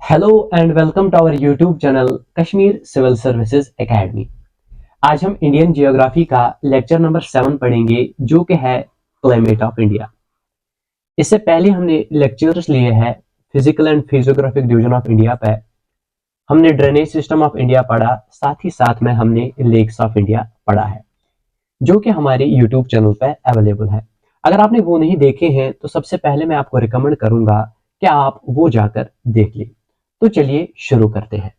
Hello and welcome to our YouTube channel Kashmir civil services academy. आज हम Indian geography का lecture number 7 पढ़ेंगे जो कि है क्लाइमेट ऑफ इंडिया। इससे पहले हमने लेक्चर्स लिए हैं physical and physiographic division of India पे। हमने ड्रेनेज सिस्टम ऑफ इंडिया पढ़ा, साथ ही साथ में हमने लेक्स ऑफ इंडिया पढ़ा है जो कि हमारे यूट्यूब चैनल पे अवेलेबल है। अगर आपने वो नहीं देखे हैं तो सबसे पहले मैं आपको रिकमेंड करूंगा कि आप वो जाकर देख लें। तो चलिए शुरू करते हैं।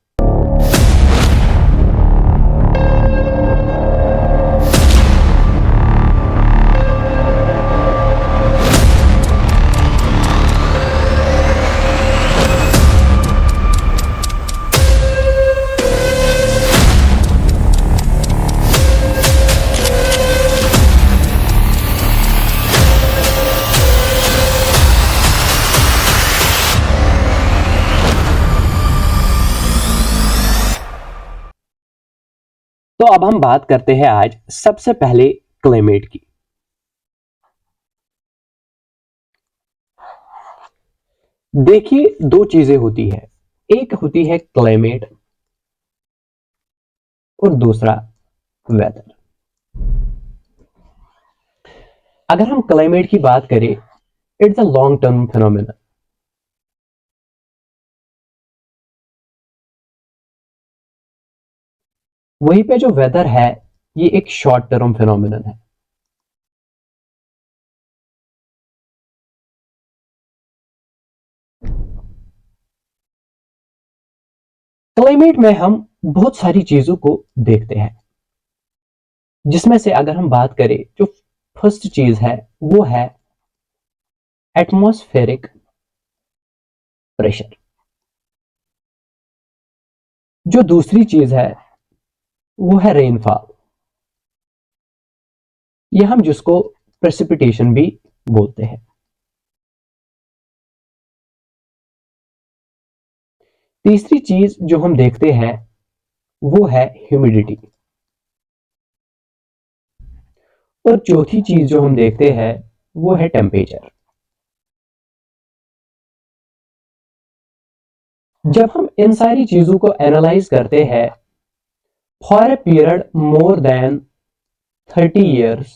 तो अब हम बात करते हैं आज सबसे पहले क्लाइमेट की। देखिए, दो चीजें होती है, एक होती है क्लाइमेट और दूसरा वेदर। अगर हम क्लाइमेट की बात करें, it's a long term phenomena. वहीं पे जो वेदर है ये एक शॉर्ट टर्म फिनोमेनन है। क्लाइमेट में हम बहुत सारी चीजों को देखते हैं, जिसमें से अगर हम बात करें जो फर्स्ट चीज है वो है एटमॉस्फेरिक प्रेशर। जो दूसरी चीज है वो है रेनफॉल, ये हम जिसको प्रेसिपिटेशन भी बोलते हैं। तीसरी चीज जो हम देखते हैं वो है ह्यूमिडिटी, और चौथी चीज जो हम देखते हैं वो है टेम्परेचर। जब हम इन सारी चीजों को एनालाइज करते हैं for a period more than 30 years,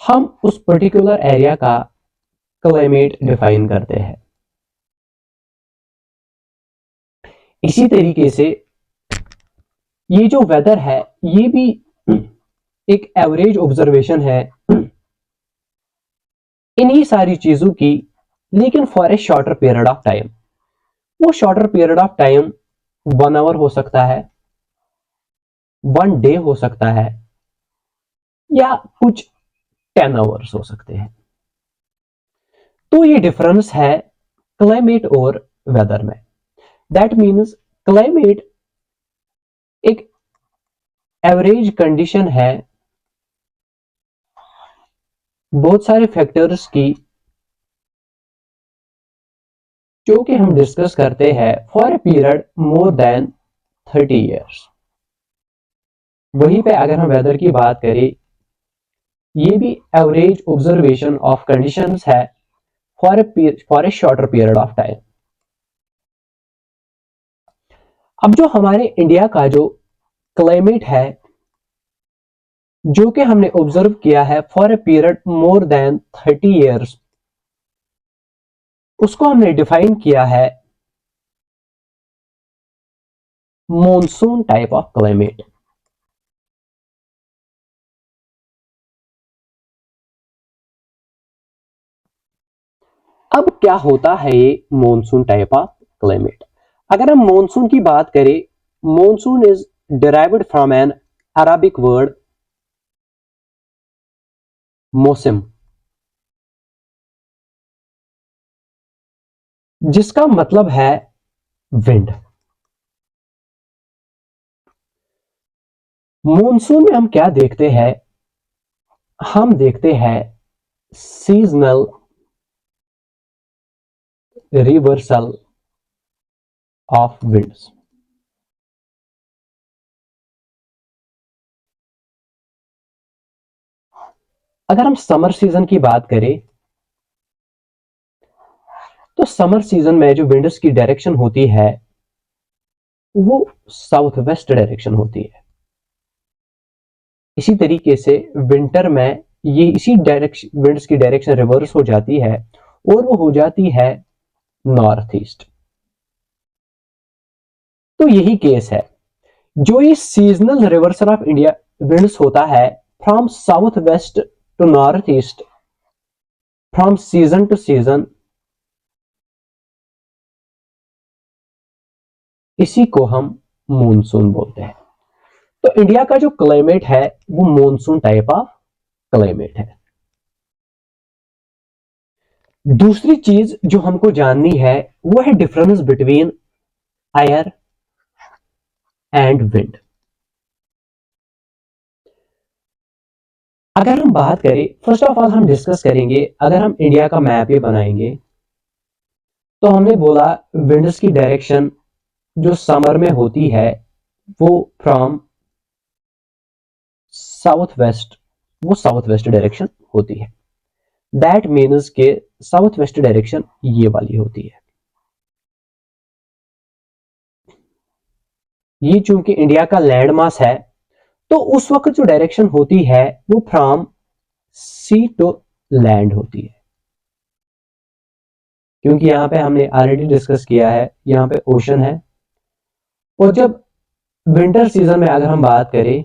हम उस पर्टिकुलर एरिया का क्लाइमेट डिफाइन करते हैं। इसी तरीके से ये जो वेदर है ये भी एक एवरेज ऑब्जर्वेशन है इन्हीं सारी चीजों की, लेकिन for a shorter period of time. वो shorter period of time 1 hour हो सकता है, 1 day हो सकता है, या कुछ 10 hours हो सकते हैं। तो ये डिफरेंस है क्लाइमेट और वेदर में। दैट मीन्स क्लाइमेट एक एवरेज कंडीशन है बहुत सारे फैक्टर्स की, जो कि हम डिस्कस करते हैं for a period more than 30 years। वहीं पे अगर हम वेदर की बात करें, ये भी एवरेज ऑब्जर्वेशन ऑफ कंडीशंस है for a shorter period of time. अब जो हमारे इंडिया का जो क्लाइमेट है जो कि हमने ऑब्जर्व किया है for a period more than 30 years, उसको हमने डिफाइन किया है मॉनसून टाइप ऑफ क्लाइमेट। अब क्या होता है ये मॉनसून टाइप ऑफ क्लाइमेट? अगर हम मॉनसून की बात करें, monsoon is derived from an Arabic word mausam, जिसका मतलब है विंड। मॉनसून में हम क्या देखते हैं? हम देखते हैं सीजनल रिवर्सल ऑफ विंड्स। अगर हम समर सीजन की बात करें तो समर सीजन में जो विंड्स की डायरेक्शन होती है वो साउथ वेस्ट डायरेक्शन होती है। इसी तरीके से विंटर में ये इसी डायरेक्शन विंड्स की डायरेक्शन रिवर्स हो जाती है और वो हो जाती है नॉर्थ ईस्ट। तो यही केस है, जो ये seasonal reversal of India winds होता है from south west to north east, from season to season, इसी को हम मॉनसून बोलते हैं। तो इंडिया का जो क्लाइमेट है वो मॉनसून टाइप ऑफ क्लाइमेट है। दूसरी चीज जो हमको जाननी है वो है difference between air and wind. अगर हम बात करें, फर्स्ट ऑफ ऑल हम डिस्कस करेंगे, अगर हम इंडिया का मैप ये बनाएंगे तो हमने बोला विंड्स की डायरेक्शन जो समर में होती है वो फ्रॉम साउथ वेस्ट, वो साउथ वेस्ट डायरेक्शन होती है। दैट मीन्स के साउथ वेस्ट डायरेक्शन ये वाली होती है। ये चूंकि इंडिया का लैंड मास है तो उस वक्त जो डायरेक्शन होती है वो फ्रॉम सी टू लैंड होती है, क्योंकि यहां पे हमने ऑलरेडी डिस्कस किया है यहां पे ओशन है। और जब विंटर सीजन में अगर हम बात करें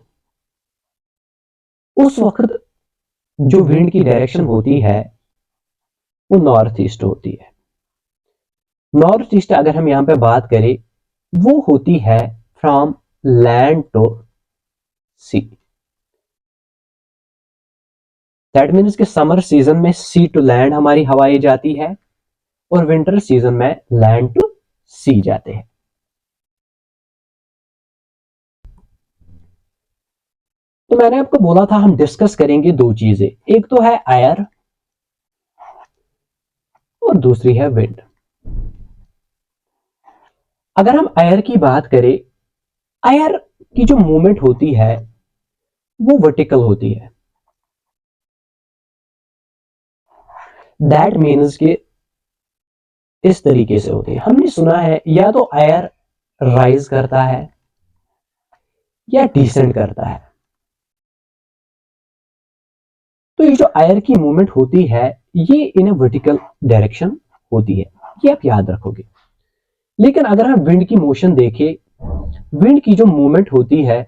उस वक्त जो विंड की डायरेक्शन होती है वो नॉर्थ ईस्ट होती है। नॉर्थ ईस्ट अगर हम यहां पे बात करें वो होती है from land to sea. That means कि समर सीजन में सी टू लैंड हमारी हवाएं जाती है और विंटर सीजन में लैंड टू सी जाते हैं। तो मैंने आपको बोला था हम डिस्कस करेंगे दो चीजें, एक तो है एयर और दूसरी है विंड। अगर हम एयर की बात करें, एयर की जो मूवमेंट होती है वो वर्टिकल होती है। दैट मीन्स कि इस तरीके से होती है। हमने सुना है या तो एयर राइज करता है या डिसेंड करता है। तो ये जो एयर की मूवमेंट होती है ये इन वर्टिकल डायरेक्शन होती है, ये आप याद रखोगे। लेकिन अगर हम विंड की मोशन देखें, विंड की जो मूवमेंट होती है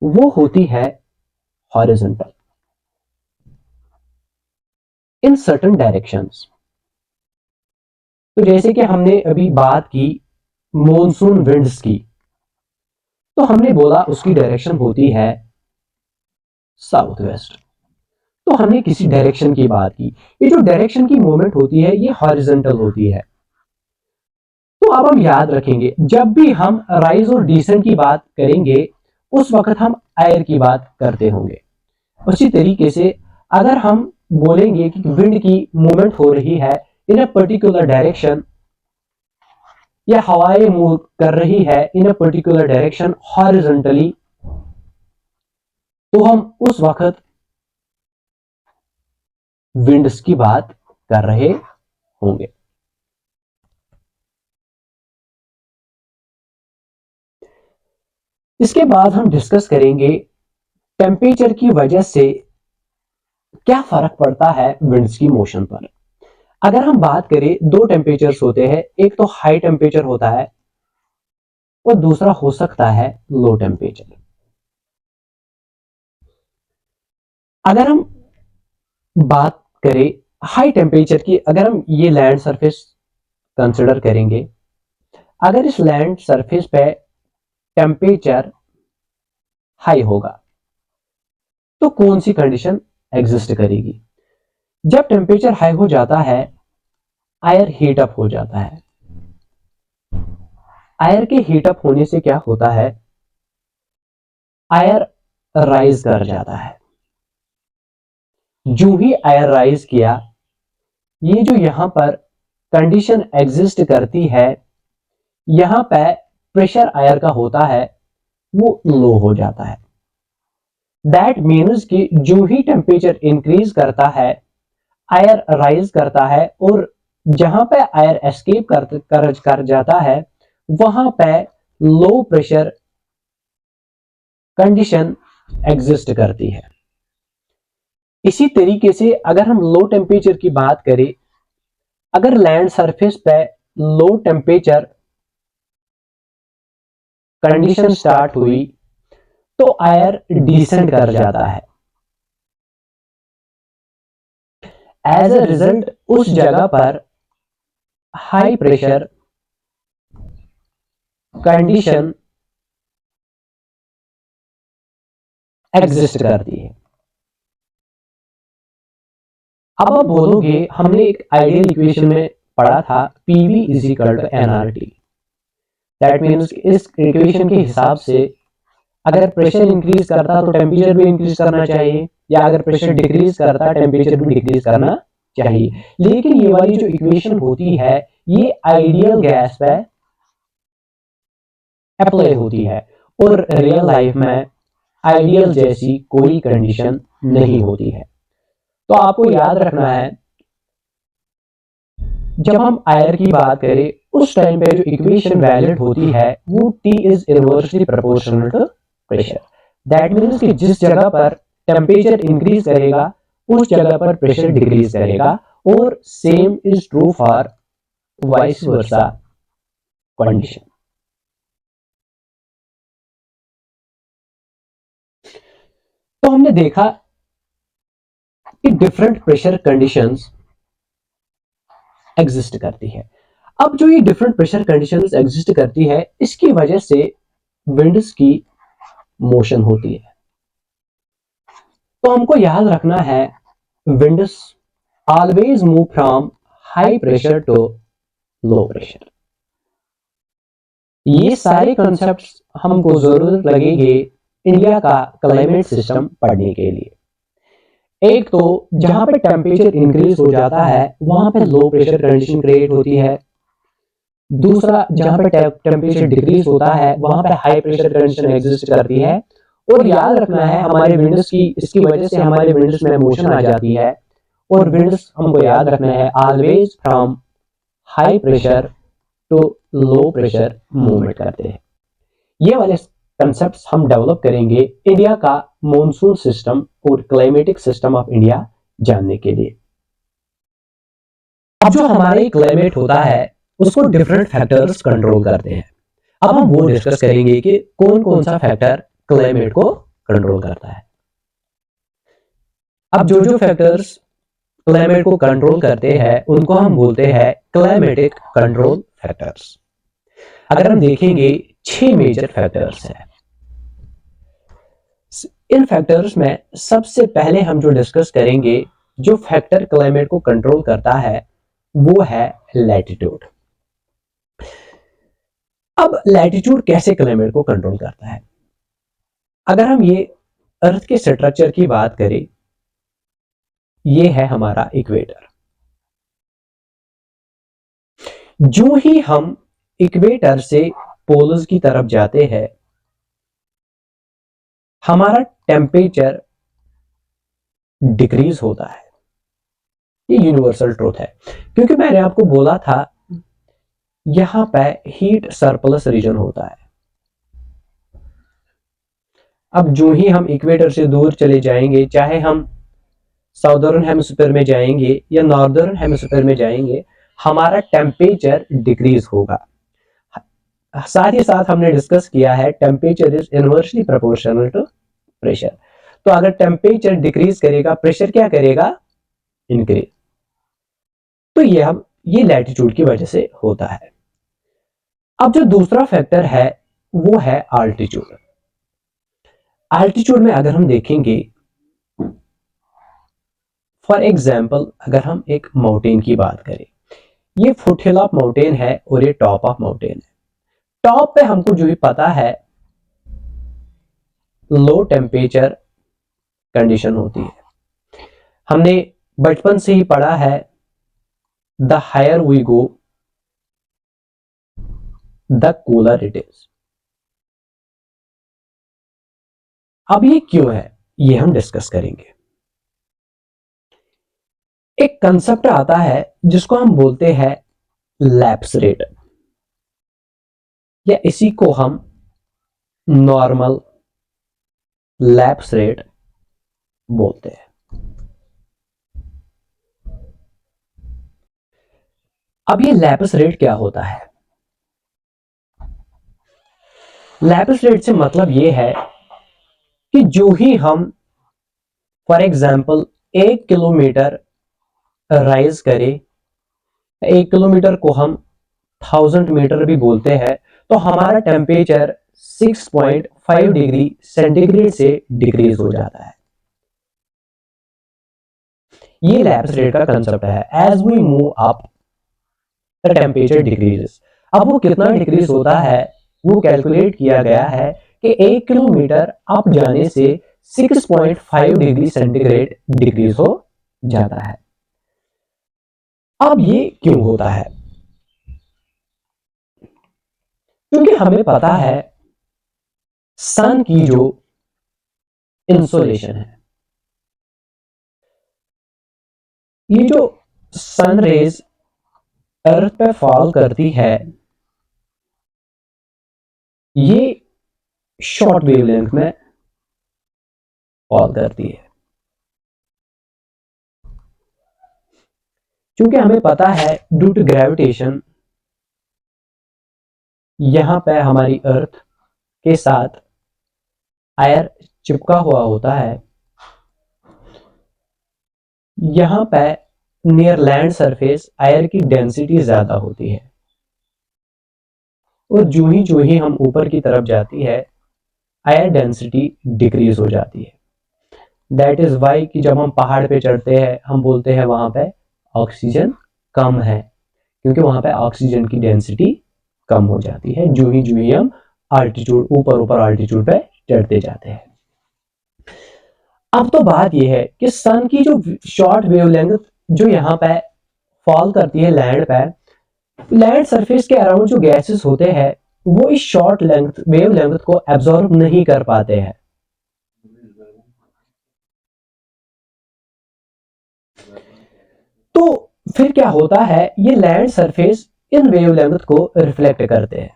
वो होती है हॉरिजॉन्टल इन सर्टेन डायरेक्शंस। तो जैसे कि हमने अभी बात की मॉनसून विंड्स की, तो हमने बोला उसकी डायरेक्शन होती है साउथ वेस्ट। तो हमने किसी डायरेक्शन की बात की, ये जो डायरेक्शन की मूवमेंट होती है ये हॉरिजॉन्टल होती है। तो अब हम याद रखेंगे जब भी हम राइज और डिसेंट की बात करेंगे उस वक्त हम एयर की बात करते होंगे। उसी तरीके से अगर हम बोलेंगे कि विंड की मूवमेंट हो रही है इन अ पर्टिकुलर डायरेक्शन या हवाएं मूव कर रही है इन अ पर्टिकुलर डायरेक्शन हॉरिजॉन्टली, तो हम उस वक्त विंड्स की बात कर रहे होंगे। इसके बाद हम डिस्कस करेंगे टेम्परेचर की वजह से क्या फर्क पड़ता है विंड्स की मोशन पर। अगर हम बात करें दो टेम्परेचर्स होते हैं, एक तो हाई टेम्परेचर होता है और दूसरा हो सकता है लो टेम्परेचर। अगर हम बात करें हाई टेम्परेचर की, अगर हम ये लैंड सरफेस कंसिडर करेंगे, अगर इस लैंड सरफेस पे टेम्परेचर हाई होगा तो कौन सी कंडीशन एग्जिस्ट करेगी? जब टेम्परेचर हाई हो जाता है एयर हीट अप हो जाता है। एयर के हीट अप होने से क्या होता है, एयर राइज कर जाता है। जो ही एयर राइज किया, ये जो यहां पर कंडीशन एग्जिस्ट करती है, यहां पे प्रेशर एयर का होता है वो लो हो जाता है। दैट मीन्स कि जो ही टेम्परेचर इंक्रीज करता है एयर राइज करता है और जहां पे एयर एस्केप कर जाता है वहां पे लो प्रेशर कंडीशन एग्जिस्ट करती है। इसी तरीके से अगर हम लो टेम्परेचर की बात करें, अगर लैंड सरफेस पे लो टेम्परेचर कंडीशन स्टार्ट हुई तो एयर डिसेंड कर जाता है। एज अ रिजल्ट उस जगह पर हाई प्रेशर कंडीशन एग्जिस्ट करती है। अब आप बोलोगे हमने एक आइडियल इक्वेशन में पढ़ा था PV is equal to NRT, that means इस इक्वेशन के हिसाब से अगर प्रेशर इंक्रीज करता तो टेम्परेचर भी इंक्रीज करना चाहिए, या अगर प्रेशर डिक्रीज करता टेम्परेचर भी डिक्रीज करना चाहिए। लेकिन ये वाली जो इक्वेशन होती है ये आइडियल गैस पे अप्लाई होती है और रियल लाइफ में आइडियल जैसी कोई कंडीशन नहीं होती है। तो आपको याद रखना है जब हम एयर की बात करें उस टाइम पे जो इक्वेशन वैलिड होती है वो T is inversely proportional to pressure. That means कि जिस जगह पर टेम्परेचर इंक्रीज करेगा उस जगह पर प्रेशर डिक्रीज करेगा, और same is true for vice versa condition. तो हमने देखा कि डिफरेंट प्रेशर कंडीशंस एग्जिस्ट करती है। अब जो ये डिफरेंट प्रेशर कंडीशंस एग्जिस्ट करती है इसकी वजह से विंड्स की मोशन होती है। तो हमको याद रखना है winds always move from high pressure to low pressure. ये सारे कॉन्सेप्ट्स हमको जरूरत लगेंगे इंडिया का क्लाइमेट सिस्टम पढ़ने के लिए। एक तो जहां पे टेम्परेचर इंक्रीज हो जाता है वहां पे लो प्रेशर कंडीशन क्रिएट होती है। दूसरा जहां पे टेम्परेचर डिक्रीज होता है वहां पे हाई प्रेशर कंडीशन एग्जिस्ट करती है। और याद रखना है हमारे विंड्स की इसकी वजह से हमारे विंड्स में मोशन आ जाती है, और विंड्स हमको याद रखना है always from high pressure to low pressure movement करते हैं। ये वाले कंसेप्ट्स हम डेवलप करेंगे इंडिया का मॉनसून सिस्टम और क्लाइमेटिक सिस्टम ऑफ इंडिया जानने के लिए। अब जो हमारे क्लाइमेट होता है उसको डिफरेंट फैक्टर्स कंट्रोल करते हैं। अब हम वो डिस्कस करेंगे कि कौन कौन सा फैक्टर क्लाइमेट को कंट्रोल करता है। अब जो जो फैक्टर्स क्लाइमेट को कंट्रोल करते हैं उनको हम बोलते हैं क्लाइमेटिक कंट्रोल फैक्टर्स। अगर हम देखेंगे 6 मेजर फैक्टर्स हैं। इन फैक्टर्स में सबसे पहले हम जो डिस्कस करेंगे जो फैक्टर क्लाइमेट को कंट्रोल करता है वो है लैटिट्यूड। अब लैटिट्यूड कैसे क्लाइमेट को कंट्रोल करता है? अगर हम ये अर्थ के स्ट्रक्चर की बात करें, ये है हमारा इक्वेटर। जो ही हम इक्वेटर से पोल्स की तरफ जाते हैं हमारा टेम्परेचर डिक्रीज होता है। ये यूनिवर्सल ट्रूथ है, क्योंकि मैंने आपको बोला था यहां पे हीट सरप्लस रीजन होता है। अब जो ही हम इक्वेटर से दूर चले जाएंगे, चाहे हम साउदर्न हेमिस्फीयर में जाएंगे या नॉर्दर्न हेमिस्फीयर में जाएंगे, हमारा टेम्परेचर डिक्रीज होगा। साथ ही साथ हमने डिस्कस किया है temperature is inversely proportional to pressure. तो अगर टेम्परेचर डिक्रीज करेगा प्रेशर क्या करेगा? इंक्रीज। तो ये लैटिट्यूड की वजह से होता है। अब जो दूसरा फैक्टर है वो है आल्टीट्यूड। आल्टीट्यूड में अगर हम देखेंगे, फॉर एग्जाम्पल अगर हम एक माउंटेन की बात करें, ये फुटहिल ऑफ माउंटेन है और ये टॉप ऑफ माउंटेन है। टॉप पे हमको जो भी पता है लो टेम्परेचर कंडीशन होती है। हमने बचपन से ही पढ़ा है the higher we go the cooler it is. अब ये क्यों है ये हम डिस्कस करेंगे। एक कंसेप्ट आता है जिसको हम बोलते हैं लैप्स रेट, या इसी को हम नॉर्मल लैप्स रेट बोलते हैं। अब ये लैप्स रेट क्या होता है? लैप्स रेट से मतलब ये है कि जो ही हम फॉर एग्जांपल 1 किलोमीटर राइज करें, 1 किलोमीटर को हम 1000 मीटर भी बोलते हैं, तो हमारा टेम्परेचर 6.5 डिग्री सेंटीग्रेड से डिक्रीज हो जाता है। ये लैप्स रेट का कंसेप्ट है। As we move up the temperature decreases. अब वो कितना डिक्रीज होता है वो कैलकुलेट किया गया है कि 1 किलोमीटर अप जाने से 6.5 डिग्री सेंटीग्रेड डिक्रीज हो जाता है। अब ये क्यों होता है? क्योंकि हमें पता है सन की जो इंसोलेशन है, ये जो सन रेज अर्थ पे फॉल करती है, ये शॉर्ट वेवलेंथ में फॉल करती है। क्योंकि हमें पता है ड्यू टू ग्रेविटेशन यहां पे हमारी अर्थ के साथ आयर चिपका हुआ होता है, यहां पे नियर लैंड सरफेस आयर की डेंसिटी ज्यादा होती है, और जो ही हम ऊपर की तरफ जाती है आयर डेंसिटी डिक्रीज हो जाती है। दैट इज वाई कि जब हम पहाड़ पे चढ़ते हैं हम बोलते हैं वहां पे ऑक्सीजन कम है, क्योंकि वहां पे ऑक्सीजन की डेंसिटी कम हो जाती है जो ही हम आल्टीट्यूड ऊपर ऊपर आल्टीट्यूड पे चढ़ते जाते हैं। अब तो बात यह है कि सन की जो शॉर्ट वेवलेंथ जो यहाँ पे फॉल करती है लैंड पे, लैंड सरफेस के अराउंड जो गैसेस होते हैं वो इस शॉर्ट लेंथ वेवलेंथ को एब्जॉर्ब नहीं कर पाते हैं। तो फिर क्या होता है, ये लैंड सरफेस इन वेवलेंथ को रिफ्लेक्ट करते हैं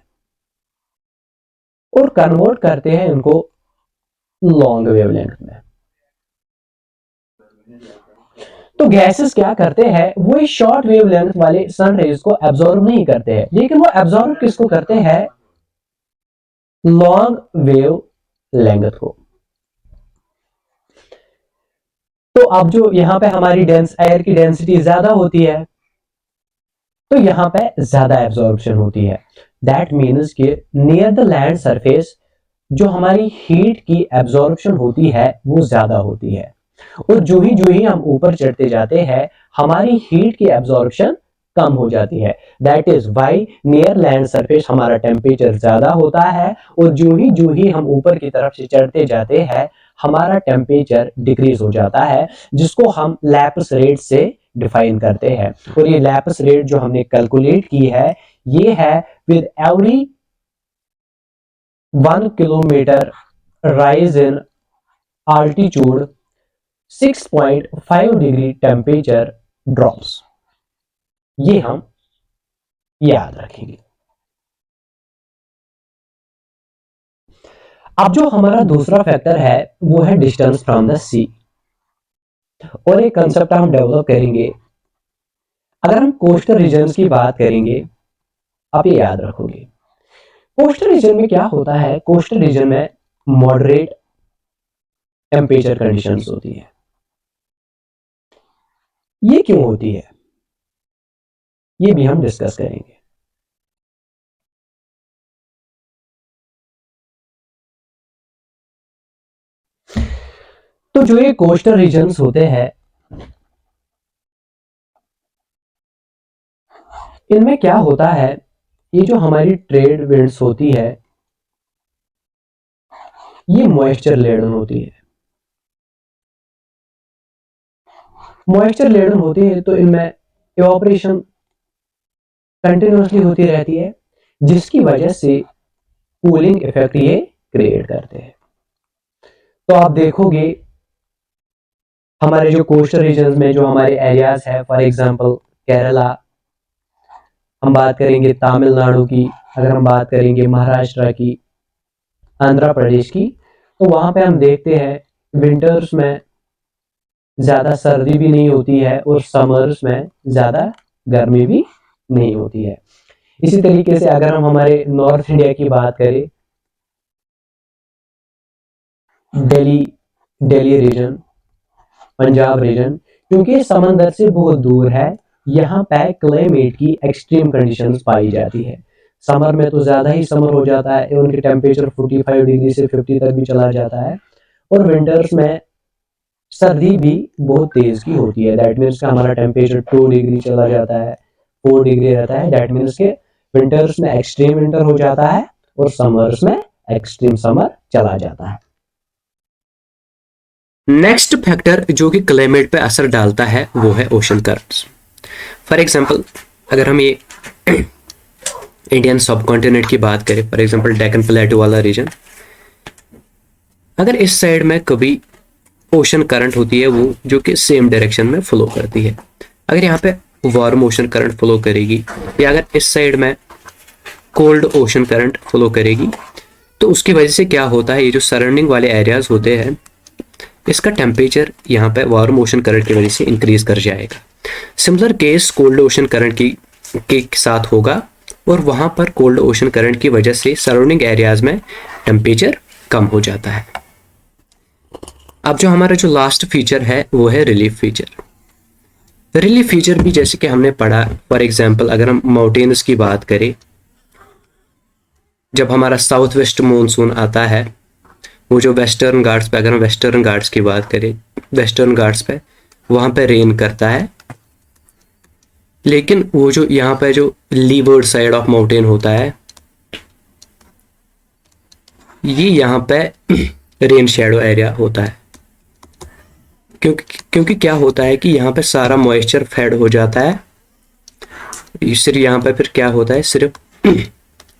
और कन्वर्ट करते हैं इनको लॉन्ग वेवलेंथ में। तो गैसेस क्या करते हैं, वो इस शॉर्ट वेवलेंथ वाले सन रेज को एब्जॉर्ब नहीं करते हैं, लेकिन वो एब्जॉर्ब किसको करते हैं, लॉन्ग वेव लेंथ को। तो अब जो यहां पे हमारी डेंस एयर की डेंसिटी ज्यादा होती है तो यहां पे ज्यादा एब्जॉर्प्शन होती है। दैट मीन्स कि नियर द लैंड सरफेस जो हमारी हीट की एब्जॉर्प्शन होती है वो ज्यादा होती है, और जो ही हम ऊपर चढ़ते जाते हैं हमारी हीट की एब्जॉर्प्शन कम हो जाती है। That is why near land surface हमारा टेम्परेचर ज्यादा होता है, और जो ही हम ऊपर की तरफ से चढ़ते जाते हैं हमारा टेम्परेचर डिक्रीज हो जाता है, जिसको हम लैप्स रेट से डिफाइन करते हैं। और ये लैप्स रेट जो हमने कैलकुलेट की है ये है with every 1 kilometre rise in altitude 6.5 degree temperature drops. ये हम याद रखेंगे। अब जो हमारा दूसरा फैक्टर है वो है डिस्टेंस फ्रॉम द सी, और एक कंसेप्ट हम डेवलप करेंगे। अगर हम कोस्टल रीजन्स की बात करेंगे, आप ये याद रखोगे कोस्टल रीजन में क्या होता है, कोस्टल रीजन में मॉडरेट टेम्परेचर कंडीशंस होती है। ये क्यों होती है ये भी हम डिस्कस करेंगे। तो जो ये कोस्टल रीजन्स होते हैं इनमें क्या होता है, ये जो हमारी ट्रेड विंड्स होती है ये मॉइस्चर लेडन होती है। मॉइस्चर लेडन होती है तो इनमें इवापोरेशन कंटिन्यूसली होती रहती है, जिसकी वजह से कूलिंग इफेक्ट ये क्रिएट करते हैं। तो आप देखोगे हमारे जो कोस्टल रीजन में जो हमारे एरियाज है, फॉर एग्जांपल केरला, हम बात करेंगे तमिलनाडु की, अगर हम बात करेंगे महाराष्ट्र की, आंध्र प्रदेश की, तो वहां पे हम देखते हैं विंटर्स में ज्यादा सर्दी भी नहीं होती है और समर्स में ज्यादा गर्मी भी नहीं होती है। इसी तरीके से अगर हम हमारे नॉर्थ इंडिया की बात करें, दिल्ली दिल्ली रीजन, पंजाब रीजन, क्योंकि समंदर से बहुत दूर है, यहाँ पे क्लाइमेट की एक्सट्रीम कंडीशंस पाई जाती है। समर में तो ज्यादा ही समर हो जाता है, उनके टेम्परेचर 45 डिग्री से 50 तक भी चला जाता है, और विंटर्स में सर्दी भी बहुत तेज की होती है। दैट मीन्स का हमारा टेम्परेचर 2 डिग्री चला जाता है, 4 डिग्री रहता है। दैट मीन्स के विंटर्स में एक्सट्रीम विंटर हो जाता है और समर्स में एक्सट्रीम समर चला जाता है। नेक्स्ट फैक्टर जो कि क्लाइमेट पे असर डालता है वो है ओशन करंट्स। फॉर एग्जांपल अगर हम ये इंडियन सब कॉन्टिनेंट की बात करें, फॉर एग्जांपल डेक्कन प्लेटू वाला रीजन, अगर इस साइड में कभी ओशन करंट होती है वो जो कि सेम डायरेक्शन में फ्लो करती है, अगर यहाँ पे वार्म ओशन करंट फ्लो करेगी या अगर इस साइड में कोल्ड ओशन करंट फ्लो करेगी, तो उसकी वजह से क्या होता है, ये जो सराउंडिंग वाले एरियाज होते हैं इसका टेम्परेचर यहाँ पे वार्म ओशन करंट की वजह से इंक्रीज कर जाएगा। Similar case cold ocean current के साथ होगा और वहां पर कोल्ड ओशन करंट की वजह से सराउंडिंग एरियाज में टेम्परेचर कम हो जाता है। अब जो हमारा जो लास्ट फीचर है वो है रिलीफ फीचर। रिलीफ फीचर भी जैसे कि हमने पढ़ा, फॉर एग्जांपल अगर हम माउंटेन्स की बात करें, जब हमारा साउथ वेस्ट मानसून आता है, वो जो वेस्टर्न घाट्स पे, अगर हम वेस्टर्न घाट्स की बात करें, वेस्टर्न घाट्स पे वहां पे रेन करता है, लेकिन वो जो यहाँ पे जो लीवर्ड साइड ऑफ माउंटेन होता है, ये यहाँ पे रेन शेडो एरिया होता है। क्योंकि क्या होता है कि यहाँ पे सारा मॉइस्चर फेड हो जाता है, सिर्फ यहाँ पे फिर क्या होता है, सिर्फ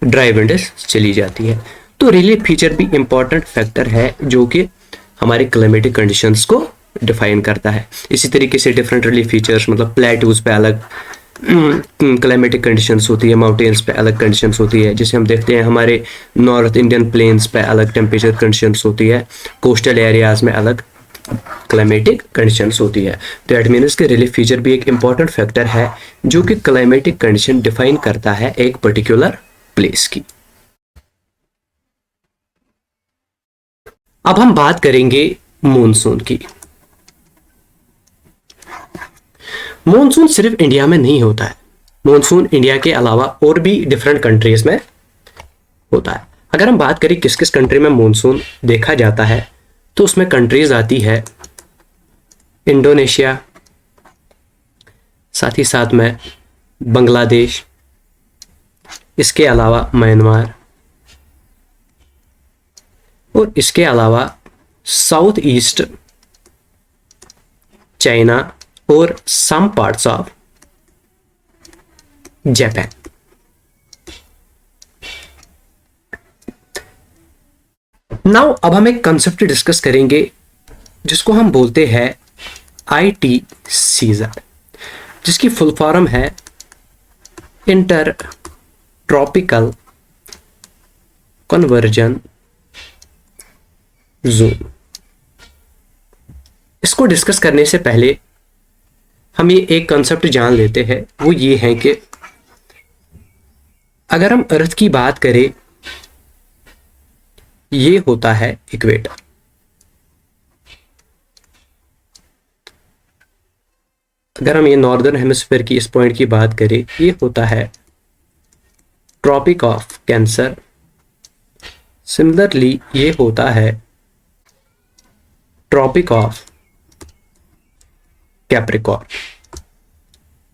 ड्राई विंड्स चली जाती है। तो रिलीफ फीचर भी इंपॉर्टेंट फैक्टर है जो कि हमारे क्लाइमेटिक कंडीशंस को डिफाइन करता है। इसी तरीके से डिफरेंट रिलीफ फीचर्स, मतलब प्लेटूज पे अलग क्लाइमेटिक कंडीशंस होती है, माउंटेन्स पे अलग कंडीशंस होती है, जिसे हम देखते हैं हमारे नॉर्थ इंडियन प्लेन्स पे अलग टेम्परेचर कंडीशंस होती है, कोस्टल एरियाज में अलग क्लाइमेटिक कंडीशंस होती है। दैट मीन्स कि रिलीफ फीचर भी एक इंपॉर्टेंट फैक्टर है जो कि क्लाइमेटिक कंडीशन डिफाइन करता है एक पर्टिकुलर प्लेस की। अब हम बात करेंगे मॉनसून की। मॉनसून सिर्फ इंडिया में नहीं होता है, मॉनसून इंडिया के अलावा और भी डिफरेंट कंट्रीज में होता है। अगर हम बात करें किस किस कंट्री में मॉनसून देखा जाता है, तो उसमें कंट्रीज आती है इंडोनेशिया, साथ ही साथ में बांग्लादेश, इसके अलावा म्यांमार, और इसके अलावा साउथ ईस्ट चाइना और some parts of Japan. Now अब हम एक कंसेप्ट डिस्कस करेंगे जिसको हम बोलते हैं ITCZ, जिसकी फुल फॉर्म है इंटर ट्रॉपिकल कन्वर्जन जोन। इसको डिस्कस करने से पहले हम ये एक कंसेप्ट जान लेते हैं, वो ये है कि अगर हम अर्थ की बात करें, ये होता है इक्वेटर। अगर हम ये नॉर्दर्न हेमिस्फीयर की इस पॉइंट की बात करें, ये होता है ट्रॉपिक ऑफ कैंसर। सिमिलरली ये होता है ट्रॉपिक ऑफ कैप्रिकॉर्न।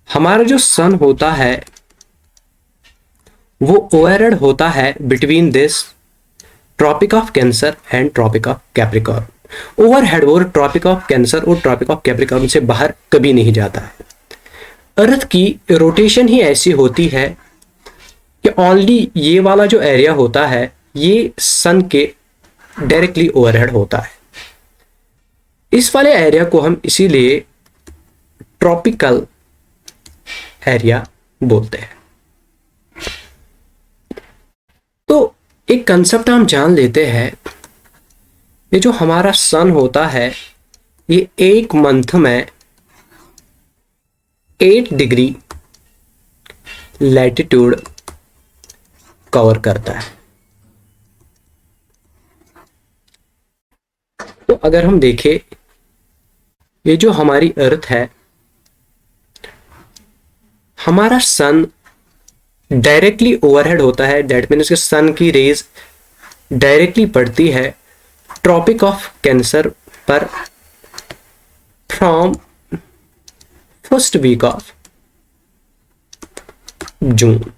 हमारा जो सन होता है वो ओवरहेड होता है between this Tropic of Cancer and Tropic of Capricorn. Overhead और ट्रॉपिक ऑफ कैंसर और ट्रॉपिक ऑफ कैप्रिकॉर्न से बाहर कभी नहीं जाता है। अर्थ की रोटेशन ही ऐसी होती है कि ओनली ये वाला जो एरिया होता है ये सन के डायरेक्टली ओवरहेड होता है। इस वाले एरिया को हम इसीलिए ट्रॉपिकल एरिया बोलते हैं। तो एक कंसेप्ट हम जान लेते हैं, ये जो हमारा सन होता है ये एक मंथ में 8 डिग्री लैटिट्यूड कवर करता है। तो अगर हम देखें, ये जो हमारी अर्थ है, हमारा सन डायरेक्टली ओवरहेड होता है, दैट मीन्स के सन की रेज डायरेक्टली पड़ती है ट्रॉपिक ऑफ कैंसर पर from first week of June,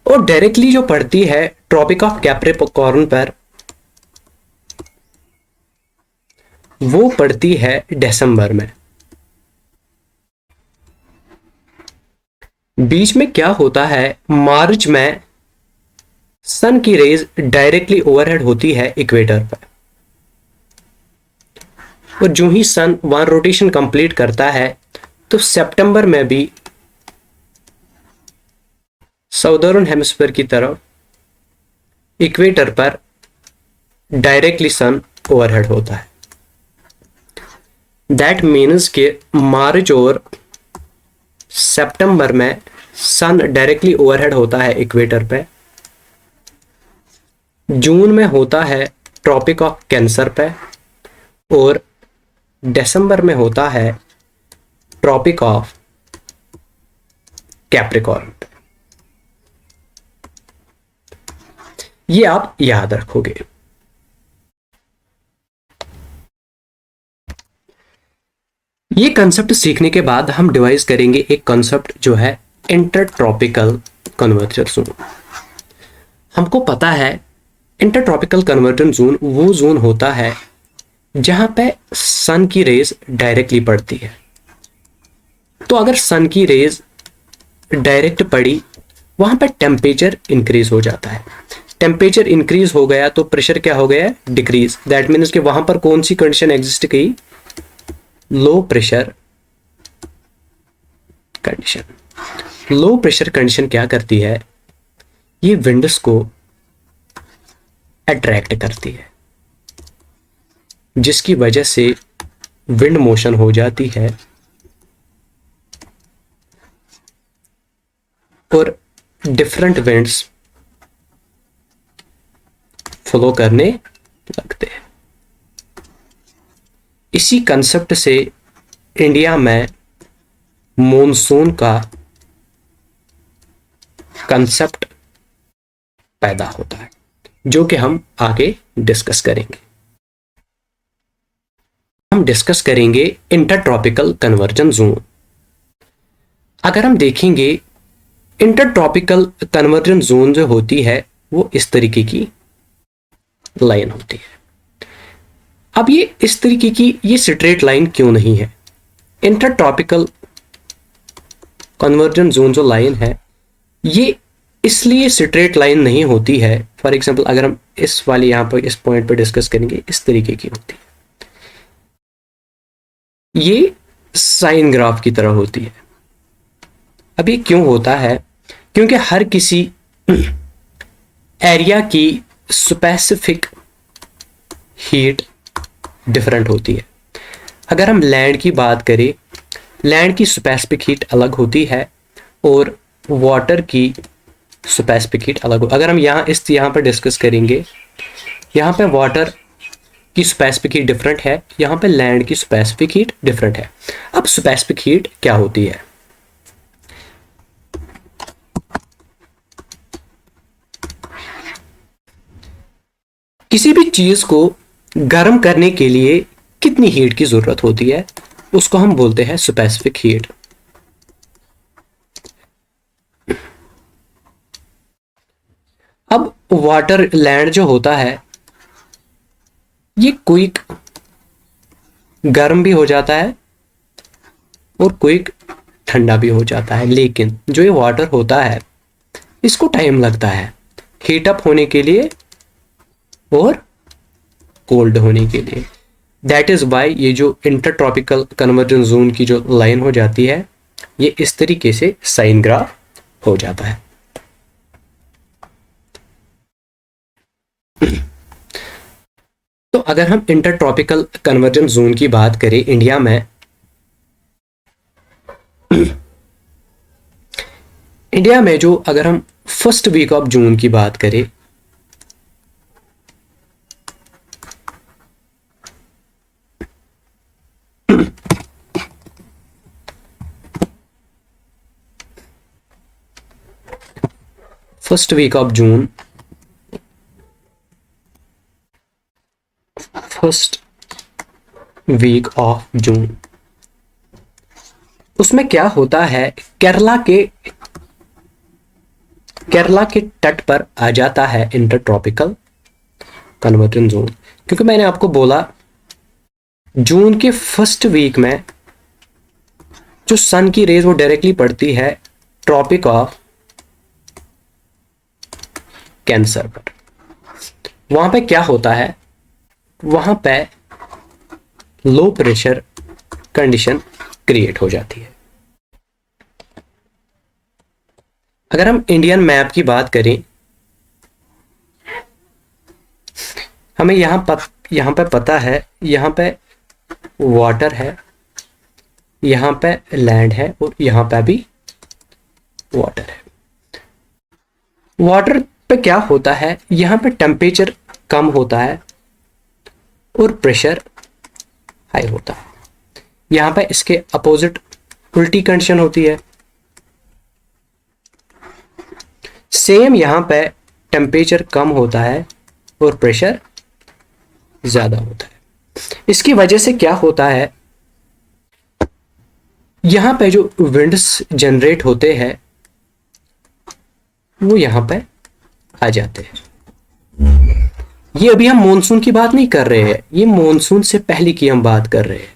और डायरेक्टली जो पड़ती है ट्रॉपिक ऑफ कैप्रिकॉर्न पर, वो पड़ती है दिसंबर में। बीच में क्या होता है, मार्च में सन की रेज डायरेक्टली ओवरहेड होती है इक्वेटर पर, और जो ही सन वन रोटेशन कंप्लीट करता है तो सितंबर में भी साउदर्न हेमिस्फीयर की तरफ इक्वेटर पर डायरेक्टली सन ओवरहेड होता है। दैट मीन्स के मार्च और सितंबर में सन डायरेक्टली ओवरहेड होता है इक्वेटर पे, जून में होता है ट्रॉपिक ऑफ कैंसर पे, और दिसंबर में होता है ट्रॉपिक ऑफ कैप्रिकॉर्न पे। ये आप याद रखोगे। ये कंसेप्ट सीखने के बाद हम डिवाइस करेंगे एक कंसेप्ट जो है इंटरट्रॉपिकल कन्वर्जन जोन। हमको पता है इंटरट्रॉपिकल कन्वर्जन जोन वो जोन होता है जहां पे सन की रेज डायरेक्टली पड़ती है। तो अगर सन की रेज डायरेक्ट पड़ी, वहां पे टेम्परेचर इंक्रीज हो जाता है। टेम्परेचर इंक्रीज हो गया तो प्रेशर क्या हो गया, डिक्रीज। दैट मीन्स कि वहां पर कौन सी कंडीशन एग्जिस्ट की, low pressure condition. Low pressure condition क्या करती है, ये विंड्स को अट्रैक्ट करती है, जिसकी वजह से विंड मोशन हो जाती है और डिफरेंट विंड्स फ्लो करने लगते हैं। इसी कंसेप्ट से इंडिया में मॉनसून का कंसेप्ट पैदा होता है, जो कि हम आगे डिस्कस करेंगे। हम डिस्कस करेंगे इंटरट्रॉपिकल कन्वर्जन जोन। अगर हम देखेंगे इंटरट्रॉपिकल कन्वर्जन जोन जो होती है वो इस तरीके की लाइन होती है। अब ये इस तरीके की ये स्ट्रेट लाइन क्यों नहीं है? इंटरट्रॉपिकल कन्वर्जन जोन जो लाइन है ये इसलिए स्ट्रेट लाइन नहीं होती है। फॉर एग्जांपल अगर हम इस वाली यहां पर इस पॉइंट पर डिस्कस करेंगे, इस तरीके की होती है, ये साइन ग्राफ की तरह होती है। अब ये क्यों होता है? क्योंकि हर किसी एरिया की स्पेसिफिक हीट डिफरेंट होती है। अगर हम लैंड की बात करें, लैंड की स्पेसिफिक हीट अलग होती है और वाटर की स्पेसिफिक हीट अलग हो। अगर हम यहाँ पर डिस्कस करेंगे, यहाँ पे वाटर की स्पेसिफिक हीट डिफरेंट है, यहाँ पे लैंड की स्पेसिफिक हीट डिफरेंट है। अब स्पेसिफिक हीट क्या होती है? किसी भी चीज को गर्म करने के लिए कितनी हीट की जरूरत होती है, उसको हम बोलते हैं स्पेसिफिक हीट। अब वाटर लैंड जो होता है ये क्विक गर्म भी हो जाता है और क्विक ठंडा भी हो जाता है, लेकिन जो ये वाटर होता है इसको टाइम लगता है हीट अप होने के लिए और कोल्ड होने के लिए। दैट इज वाई ये जो इंटर ट्रॉपिकल कन्वर्जेंस जोन की जो लाइन हो जाती है, ये इस तरीके से साइन ग्राफ हो जाता है। तो अगर हम इंटर ट्रॉपिकल कन्वर्जेंस जोन की बात करें इंडिया में, इंडिया में जो अगर हम फर्स्ट वीक ऑफ जून की बात करें, first week of June, first week of June, उसमें क्या होता है, केरला के तट पर आ जाता है इंटर ट्रॉपिकल कन्वर्जेंस जोन। क्योंकि मैंने आपको बोला जून के फर्स्ट वीक में जो सन की रेज वो डायरेक्टली पड़ती है ट्रॉपिक ऑफ कैंसर पर। वहां पे क्या होता है, वहां पे लो प्रेशर कंडीशन क्रिएट हो जाती है। अगर हम इंडियन मैप की बात करें, हमें यहां पे पता है, यहां पे वाटर है, यहां पे लैंड है और यहां पे भी वाटर है। वाटर पे क्या होता है, यहां पे टेम्परेचर कम होता है और प्रेशर हाई होता है। यहां पे इसके अपोजिट उल्टी कंडीशन होती है। सेम यहां पे टेम्परेचर कम होता है और प्रेशर ज्यादा होता है। इसकी वजह से क्या होता है, यहां पे जो विंड्स जनरेट होते हैं वो यहां पे आ जाते हैं। ये अभी हम मॉनसून की बात नहीं कर रहे हैं, ये मॉनसून से पहले की हम बात कर रहे हैं।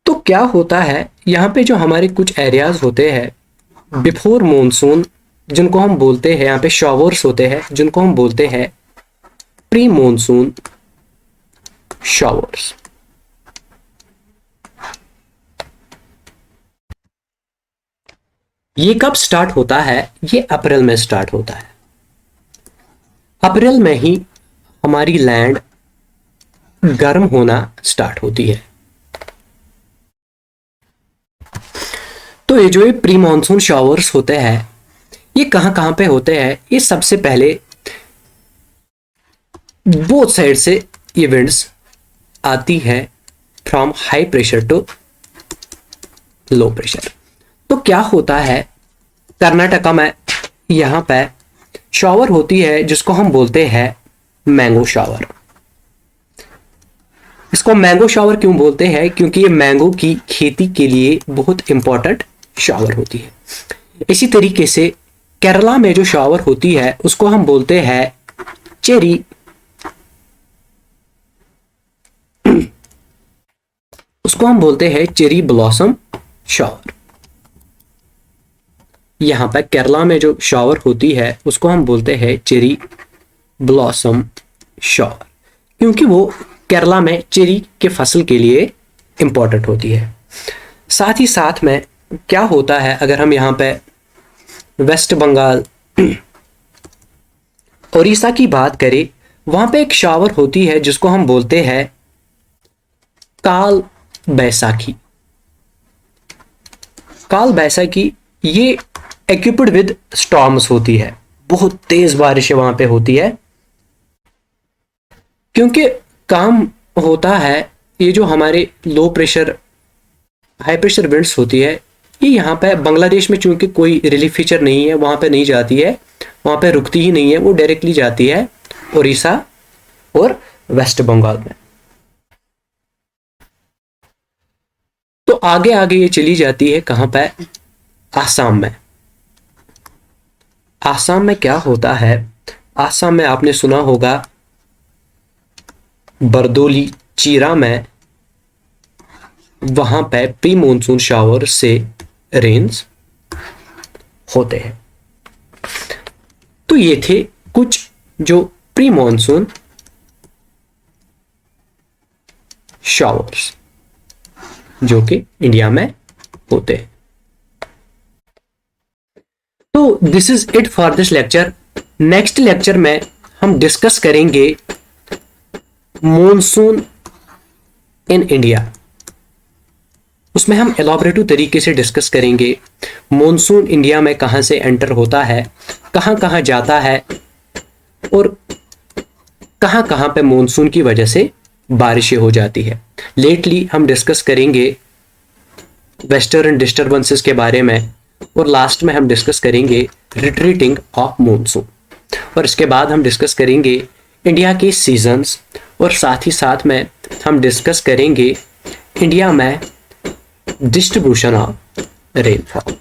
तो क्या होता है, यहां पे जो हमारे कुछ एरियाज होते हैं बिफोर मॉनसून, जिनको हम बोलते हैं, यहां पे शॉवर्स होते हैं जिनको हम बोलते हैं प्री मॉनसून शॉवर्स। ये कब स्टार्ट होता है, ये अप्रैल में स्टार्ट होता है। अप्रैल में ही हमारी लैंड गर्म होना स्टार्ट होती है। तो ये जो प्री मॉनसून शावर्स होते हैं, ये कहां कहां पे होते हैं, ये सबसे पहले बोथ साइड से ये विंड्स आती है from high pressure to low pressure. तो क्या होता है, कर्नाटका में यहां पे शावर होती है जिसको हम बोलते हैं मैंगो शावर। इसको मैंगो शावर क्यों बोलते हैं, क्योंकि ये मैंगो की खेती के लिए बहुत इंपॉर्टेंट शावर होती है। इसी तरीके से केरला में जो शावर होती है उसको हम बोलते हैं चेरी, उसको हम बोलते हैं चेरी ब्लॉसम शावर। यहां पर केरला में जो शावर होती है उसको हम बोलते हैं चेरी ब्लॉसम शावर, क्योंकि वो केरला में चेरी के फसल के लिए इंपॉर्टेंट होती है। साथ ही साथ में क्या होता है, अगर हम यहां पे वेस्ट बंगाल, उड़ीसा की बात करें, वहां पे एक शावर होती है जिसको हम बोलते हैं काल बैसाखी। काल बैसाखी ये इक्विप्ड विद स्टॉर्म्स होती है, बहुत तेज बारिशें वहां पे होती है। क्योंकि काम होता है, ये जो हमारे low pressure high pressure winds होती है, ये यहाँ पे बांग्लादेश में चूंकि कोई रिलीफ फीचर नहीं है, वहां पे नहीं जाती है, वहां पे रुकती ही नहीं है, वो डायरेक्टली जाती है उड़ीसा और वेस्ट बंगाल में। तो आगे आगे ये चली जाती है कहां पे, आसाम में। आसाम में क्या होता है, आसाम में आपने सुना होगा बरदोली चीरा में, वहां पे प्री मॉनसून शावर से रेन्स होते हैं। तो ये थे कुछ जो प्री मॉनसून शॉवर्स जो कि इंडिया में होते हैं। तो this is it for this lecture. Next lecture में हम डिस्कस करेंगे मॉनसून इन इंडिया। उसमें हम एलॉबरेटिव तरीके से डिस्कस करेंगे मॉनसून इंडिया में कहां से एंटर होता है, कहां कहां जाता है और कहां कहां पे मॉनसून की वजह से बारिशें हो जाती है। लेटली हम डिस्कस करेंगे वेस्टर्न डिस्टर्बेंसेस के बारे में और लास्ट में हम डिस्कस करेंगे रिट्रीटिंग ऑफ मॉनसून। और इसके बाद हम डिस्कस करेंगे इंडिया के सीजन्स और साथ ही साथ में हम डिस्कस करेंगे इंडिया में डिस्ट्रीब्यूशन ऑफ रेनफॉल।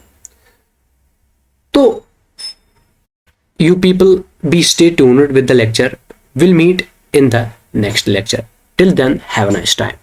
तो you people be stay tuned with the lecture. Will meet in the next lecture. Till then, have a nice time.